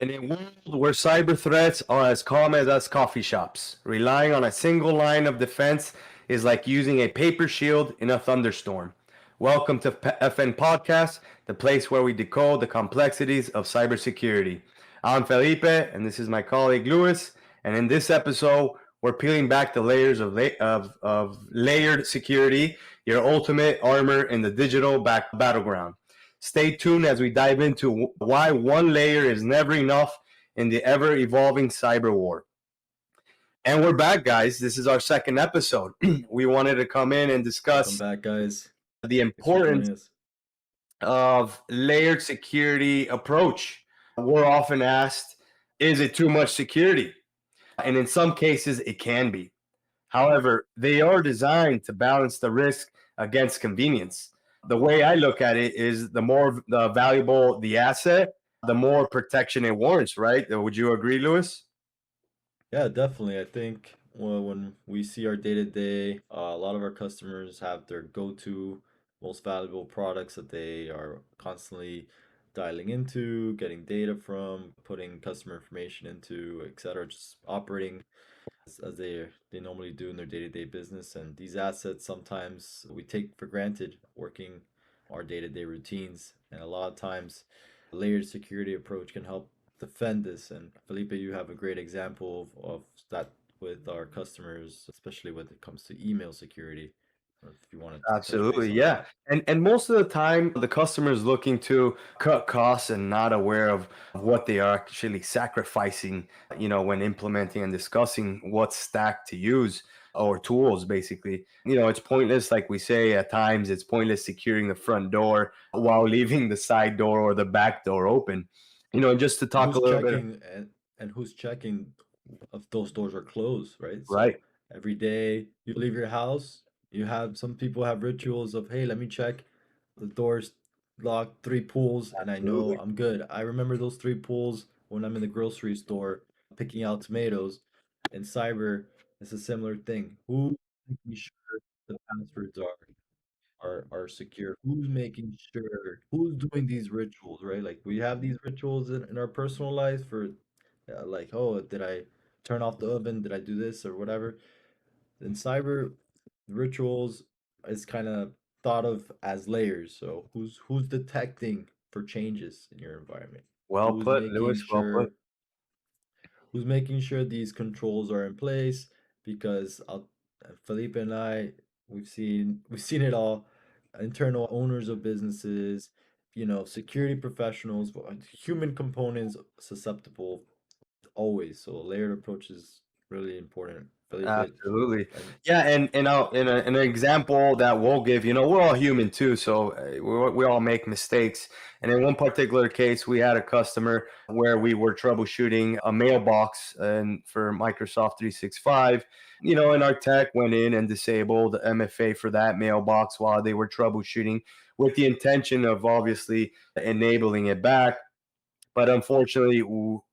In a world where cyber threats are as common as coffee shops, relying on a single line of defense is like using a paper shield in a thunderstorm. Welcome to FN Podcast, the place where we decode the complexities of cybersecurity. I'm Felipe, and this is my colleague Luis. And in this episode, we're peeling back the layers of layered security, your ultimate armor in the digital battleground. Stay tuned as we dive into why one layer is never enough in the ever evolving cyber war. And we're back, guys. This is our second episode. We wanted to come in and Welcome discuss back, guys. the Thanks for importance joining us. of layered security approach. We're often asked, is it too much security? And in some cases, it can be. However, they are designed to balance the risk against convenience. The way I look at it is the more valuable the asset, the more protection it warrants, right? Would you agree, Lewis? Yeah, definitely. I think when we see our day-to-day, a lot of our customers have their go-to most valuable products that they are constantly dialing into, getting data from, putting customer information into, etc., just operating as they normally do in their day-to-day business. And these assets sometimes we take for granted working our day-to-day routines. And a lot of times, a layered security approach can help defend this. And Felipe, you have a great example of that with our customers, especially when it comes to email security. If you want to touch base Absolutely, on yeah. that. And most of the time, the customer is looking to cut costs and not aware of what they are actually sacrificing, when implementing and discussing what stack to use or tools, basically. It's pointless, like we say at times, it's pointless securing the front door while leaving the side door or the back door open. And just to And talk a little bit, who's checking if those doors are closed, right? So right? every day you leave your house, you have some people have rituals of, hey, let me check the doors locked, three pulls, and I know Absolutely. I'm good. I remember those three pulls when I'm in the grocery store picking out tomatoes. In cyber, it's a similar thing. Who's making sure the passwords are secure? Who's making sure? Who's doing these rituals, right? Like we have these rituals in our personal lives for like, oh, did I turn off the oven? Did I do this or whatever? In cyber, rituals is kind of thought of as layers. So who's detecting for changes in your environment? Well Who's put, making Lewis. Well put. sure who's making sure these controls are in place? Because Felipe and I, we've seen it all. Internal owners of businesses, security professionals, human components susceptible always. So a layered approach is really important. Felipe, Absolutely. and Yeah, and in an example that we'll give, we're all human too, so we all make mistakes. And in one particular case, we had a customer where we were troubleshooting a mailbox and for Microsoft 365, and our tech went in and disabled MFA for that mailbox while they were troubleshooting with the intention of obviously enabling it back. But unfortunately,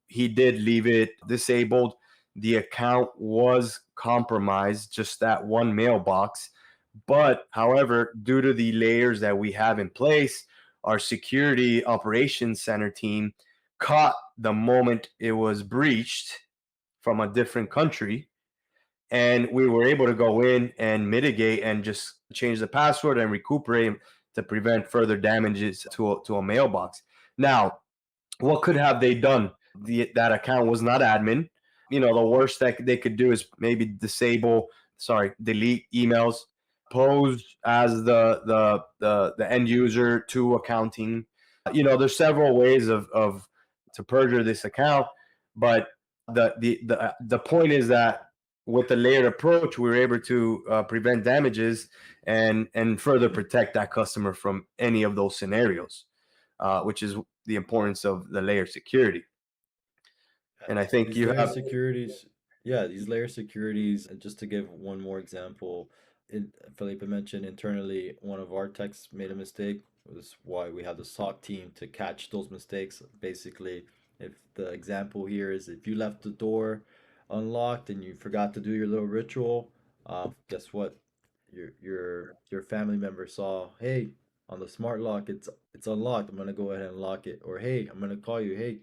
he did leave it disabled. The account was compromised, just that one mailbox. But however, due to the layers that we have in place, our security operations center team caught the moment it was breached from a different country. And we were able to go in and mitigate and just change the password and recuperate to prevent further damages to a mailbox. Now, what could have they done? That account was not admin. The worst that they could do is maybe delete emails, pose as the end user to accounting. There's several ways of to perjure this account, but the point is that with the layered approach, we were able to prevent damages and further protect that customer from any of those scenarios, which is the importance of the layer security. And I think these you layer have securities, yeah, these layer securities, and just to give one more example, Felipe mentioned internally one of our techs made a mistake. Was why we have the SOC team to catch those mistakes. Basically, if the example here is if you left the door unlocked and you forgot to do your little ritual, guess what? Your family member saw, hey, on the smart lock, it's unlocked. I'm gonna go ahead and lock it. Or hey, I'm gonna call you. Hey,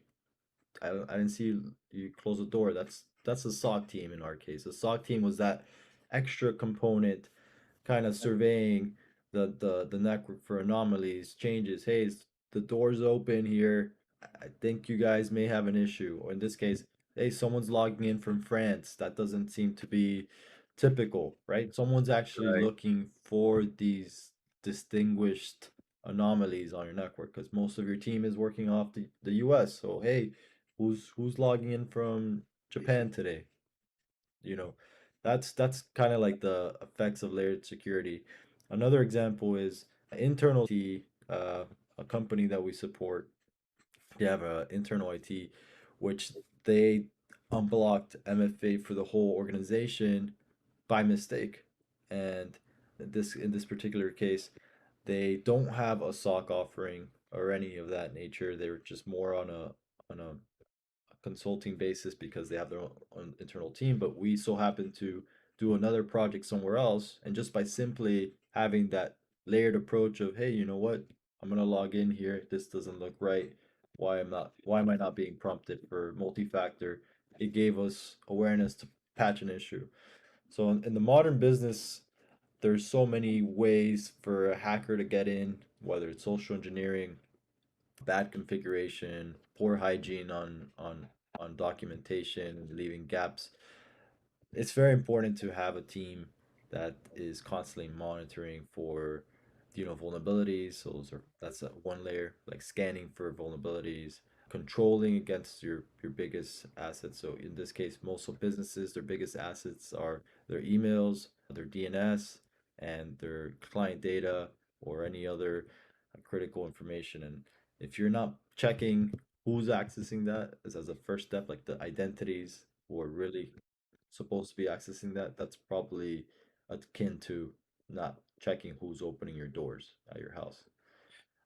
I didn't see you close the door. That's a SOC team in our case. The SOC team was that extra component kind of surveying the network for anomalies, changes. Hey, the door's open here. I think you guys may have an issue. Or in this case, hey, someone's logging in from France. That doesn't seem to be typical, right? Someone's actually Right. looking for these distinguished anomalies on your network because most of your team is working off the US. So hey, who's logging in from Japan today? You know, that's kind of like the effects of layered security. Another example is internal IT, a company that we support. They have a internal IT, which they unblocked MFA for the whole organization by mistake. And this in this particular case, they don't have a SOC offering or any of that nature. They're just more on a consulting basis because they have their own internal team, but we so happen to do another project somewhere else. And just by simply having that layered approach of, hey, you know what? I'm gonna log in here. This doesn't look right. Why am I not being prompted for multi-factor? It gave us awareness to patch an issue. So in the modern business, there's so many ways for a hacker to get in, whether it's social engineering, bad configuration, poor hygiene on documentation, leaving gaps. It's very important to have a team that is constantly monitoring for vulnerabilities. So that's one layer, like scanning for vulnerabilities, controlling against your biggest assets. So in this case, most of businesses, their biggest assets are their emails, their DNS, and their client data or any other critical information. And if you're not checking who's accessing that as a first step, like the identities who are really supposed to be accessing that, that's probably akin to not checking who's opening your doors at your house.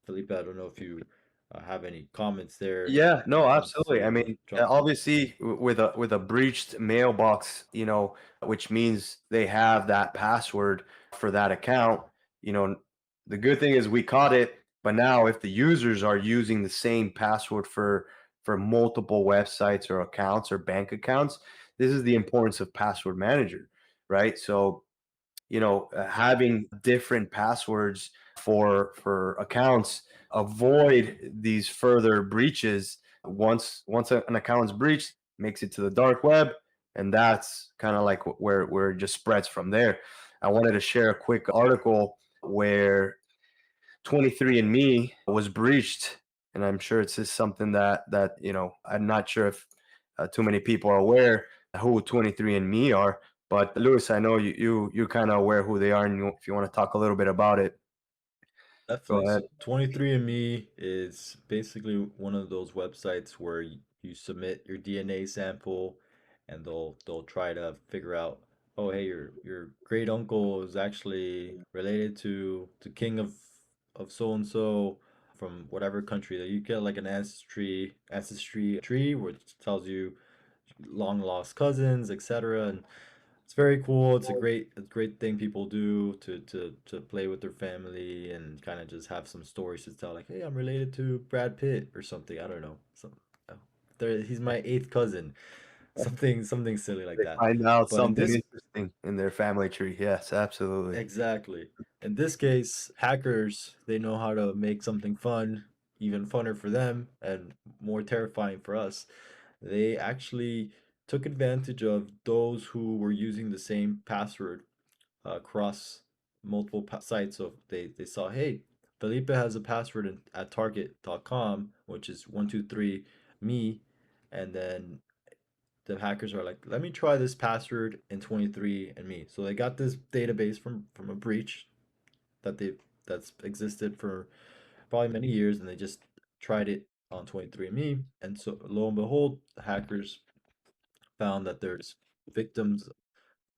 Felipe, I don't know if you have any comments there Yeah, when no, it comes absolutely. I to mean, jump. obviously, with a breached mailbox, which means they have that password for that account. You know, the good thing is we caught it, but now if the users are using the same password for multiple websites or accounts or bank accounts, this is the importance of password manager, right? So having different passwords for accounts avoid these further breaches. Once an account is breached, makes it to the dark web, and that's kind of like where it just spreads from there. I wanted to share a quick article where 23andMe was breached, and I'm sure it's just something that I'm not sure if too many people are aware who 23andMe are. But Lewis, I know you're kind of aware who they are, and if you want to talk a little bit about it, go Definitely. ahead. So 23andMe is basically one of those websites where you submit your DNA sample and they'll try to figure out, oh hey, your great uncle is actually related to king of so and so from whatever country. That you get like an ancestry tree which tells you long lost cousins, etc. And it's very cool. It's a great thing people do to play with their family and kind of just have some stories to tell. Like, hey, I'm related to Brad Pitt or something. I don't know. Uh, he's my eighth cousin. Something silly like They that. find out But in something this interesting in their family tree. Yes, absolutely. exactly. In this case, hackers, they know how to make something fun, even funner for them and more terrifying for us. They actually took advantage of those who were using the same password across multiple sites. So they saw, hey, Felipe has a password at target.com, which is 123 me. And then the hackers are like, let me try this password in 23 and me. So they got this database from a breach that's existed for probably many years, and they just tried it on 23andMe. And so lo and behold, the hackers found that there's victims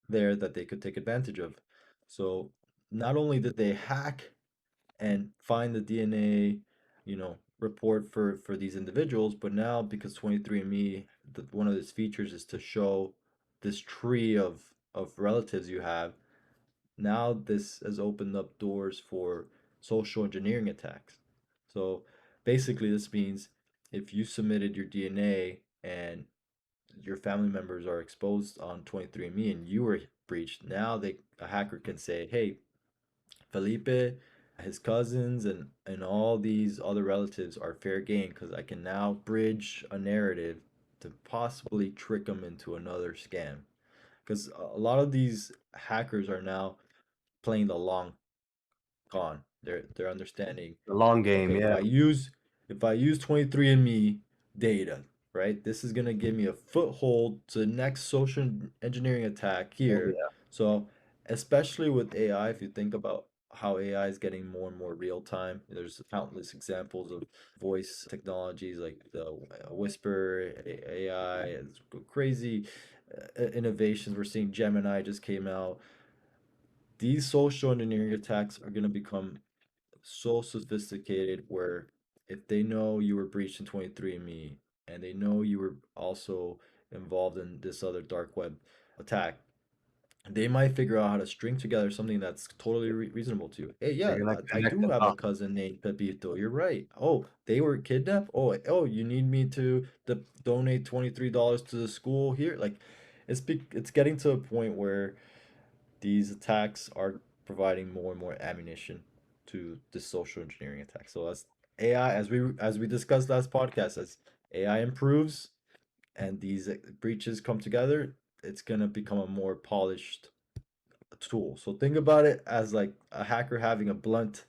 there that they could take advantage of. So not only did they hack and find the DNA, report for these individuals, but now because 23andMe, one of its features is to show this tree of relatives you have. Now this has opened up doors for social engineering attacks. So basically, this means if you submitted your DNA and your family members are exposed on 23andMe and you were breached, now a hacker can say, "Hey, Felipe, his cousins and all these other relatives are fair game because I can now bridge a narrative to possibly trick them into another scam." Because a lot of these hackers are now playing the long con. They're understanding, The long game, okay, yeah. if I use 23andMe data, right, this is gonna give me a foothold to the next social engineering attack Oh here. yeah. So especially with AI, if you think about how AI is getting more and more real time, there's countless examples of voice technologies like the Whisper AI, it's crazy innovations. We're seeing Gemini just came out. These social engineering attacks are going to become so sophisticated where if they know you were breached in 23andMe and they know you were also involved in this other dark web attack, they might figure out how to string together something that's totally reasonable to you. Hey, They're yeah, gonna I connect do the have a dots. cousin named Pepito. You're right. Oh, they were kidnapped. Oh, you need me to donate $23 to the school here. Like, it's getting to a point where these attacks are providing more and more ammunition to the social engineering attack. So as AI, as we discussed last podcast, as AI improves and these breaches come together, it's gonna become a more polished tool. So think about it as like a hacker having a blunt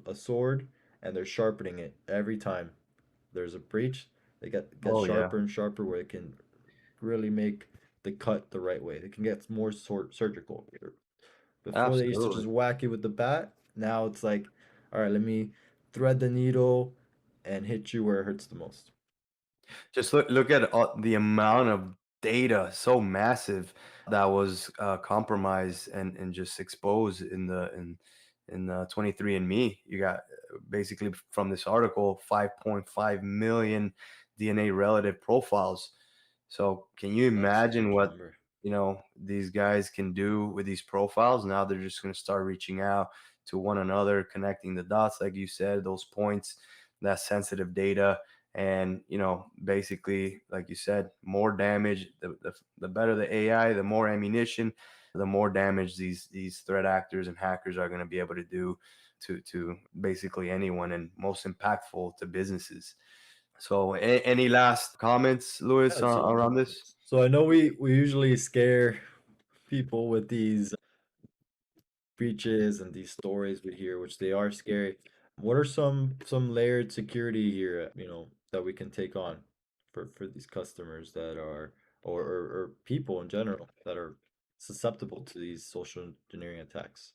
a sword, and they're sharpening it every time there's a breach. They get Oh yeah, sharper and sharper where it can really make the cut the right way. They can get more surgical. Before they used to absolutely. just whack you with the bat. Now it's like, all right, let me thread the needle and hit you where it hurts the most. Just look at the amount of data, so massive, that was compromised and just exposed in 23andMe. You got basically from this article 5.5 million DNA relative profiles. So can you That's a imagine huge what number. these guys can do with these profiles? Now they're just going to start reaching out to one another, connecting the dots, like you said, those points, that sensitive data, and basically, like you said, more damage. The better the AI, the more ammunition, the more damage these threat actors and hackers are going to be able to do to basically anyone, and most impactful to businesses. So, any last comments, Louis, Yeah, around this? so I know we usually scare people with these breaches and these stories we hear, which they are scary. What are some layered security here, that we can take on for these customers that are or people in general that are susceptible to these social engineering attacks?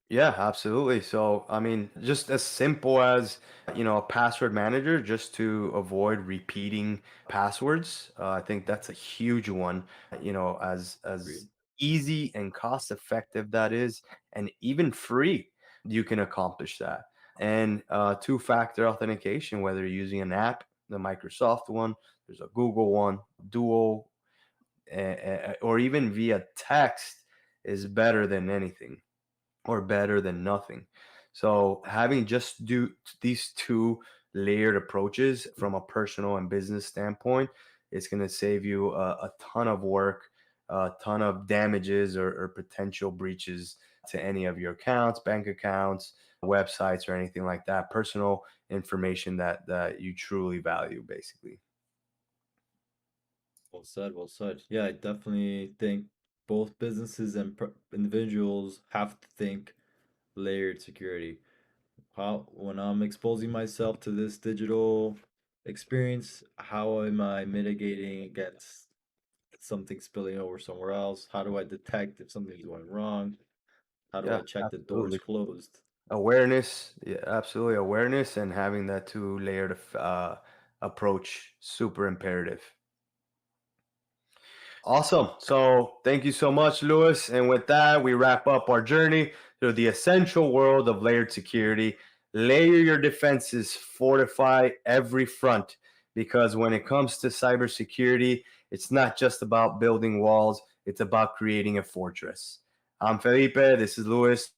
Yeah, absolutely. So, I mean, just as simple as, a password manager, just to avoid repeating passwords. I think that's a huge one, as Agreed. easy and cost effective that is, and even free, you can accomplish that. And two-factor authentication, whether you're using an app, the Microsoft one, there's a Google one, Duo, or even via text is better than anything, or better than nothing. So having just do these two layered approaches from a personal and business standpoint, it's going to save you a ton of work, a ton of damages, or potential breaches to any of your accounts, bank accounts, websites, or anything like that. Personal information that you truly value, basically. Well said, well said. Yeah, I definitely think both businesses and individuals have to think layered security. How, when I'm exposing myself to this digital experience, how am I mitigating against something spilling over somewhere else? How do I detect if something's going wrong? How do I Yeah, check the doors absolutely. closed? Awareness, yeah, absolutely. Awareness and having that two-layered approach, super imperative. Awesome. So thank you so much, Lewis. And with that, we wrap up our journey through the essential world of layered security. Layer your defenses, fortify every front, because when it comes to cybersecurity, it's not just about building walls, it's about creating a fortress. I'm Felipe. This is Lewis.